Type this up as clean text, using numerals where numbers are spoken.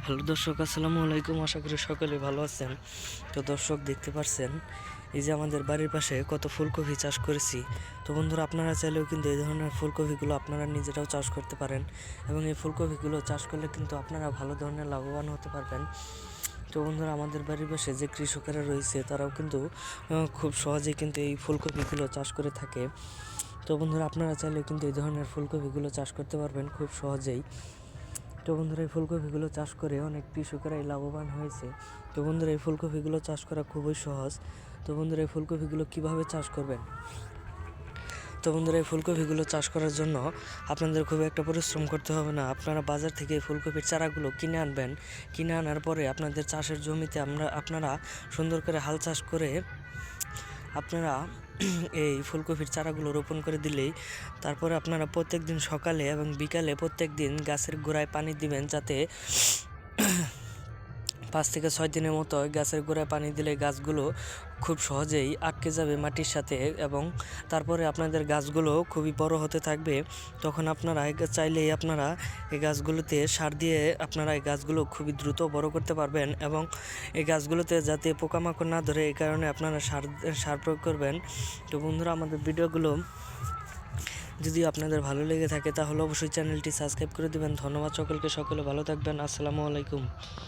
Hello দর্শক, আসসালামু আলাইকুম। আশা করি সকলে ভালো আছেন। তো দর্শক, দেখতে পাচ্ছেন এই যে আমাদের বাড়ির পাশে কত ফুলকপি চাষ করেছি। তো বন্ধুরা, আপনারা চাইলেও কিন্তু এই ধরনের ফুলকপিগুলো আপনারা নিজেরাও চাষ করতে পারেন এবং এই ফুলকপিগুলো চাষ করলে কিন্তু আপনারা ভালো ধরনের লাভবান হতে পারবেন। তো বন্ধুরা, আমাদের বাড়ির পাশে যে কৃষকেরা রয়েছে তারাও কিন্তু খুব সহজেই কিন্তু এই ফুলকপিগুলো চাষ করে থাকে। তো বন্ধুরা, আপনারা চাইলেও কিন্তু এই ধরনের ফুলকপিগুলো চাষ করতে পারবেন খুব সহজেই। তো বন্ধুরা, এই ফুলকপিগুলো চাষ করে অনেক কৃষকেরাই লাভবান হয়েছে। তো বন্ধুরা, এই ফুলকপিগুলো চাষ করা খুবই সহজ। তো বন্ধুরা, এই ফুলকপিগুলো কিভাবে চাষ করবেন? তো বন্ধুরা, এই ফুলকপিগুলো চাষ করার জন্য আপনাদের খুব একটা পরিশ্রম করতে হবে না। আপনারা বাজার থেকে এই ফুলকপির চারাগুলো কিনে আনবেন। কিনে আনার পরে আপনাদের চাষের জমিতে আপনারা সুন্দর করে হাল চাষ করে আপনারা এই ফুলকপির চারাগুলো রোপণ করে দিলেই তারপরে আপনারা প্রত্যেক দিন সকালে এবং বিকালে প্রত্যেক দিন গাছের গোড়ায় পানি দিবেন, যাতে 5 থেকে 6 দিনের মতো গাছের গোড়ায় পানি দিলে গাছগুলো খুব সহজেই আটকে যাবে মাটির সাথে এবং তারপরে আপনাদের গাছগুলো খুবই বড় হতে থাকবে। তখন আপনারা চাইলেই আপনারা এই গাছগুলোতে সার দিয়ে আপনারা এই গাছগুলো খুবই দ্রুত বড় করতে পারবেন এবং এই গাছগুলোতে যাতে পোকামাকড় না ধরে এই কারণে আপনারা সার প্রয়োগ করবেন। তো বন্ধুরা, আমাদের ভিডিওগুলো যদি আপনাদের ভালো লেগে থাকে তাহলে অবশ্যই চ্যানেলটি সাবস্ক্রাইব করে দিবেন। ধন্যবাদ সকলকে, সকলে ভালো থাকবেন। আসসালামু আলাইকুম।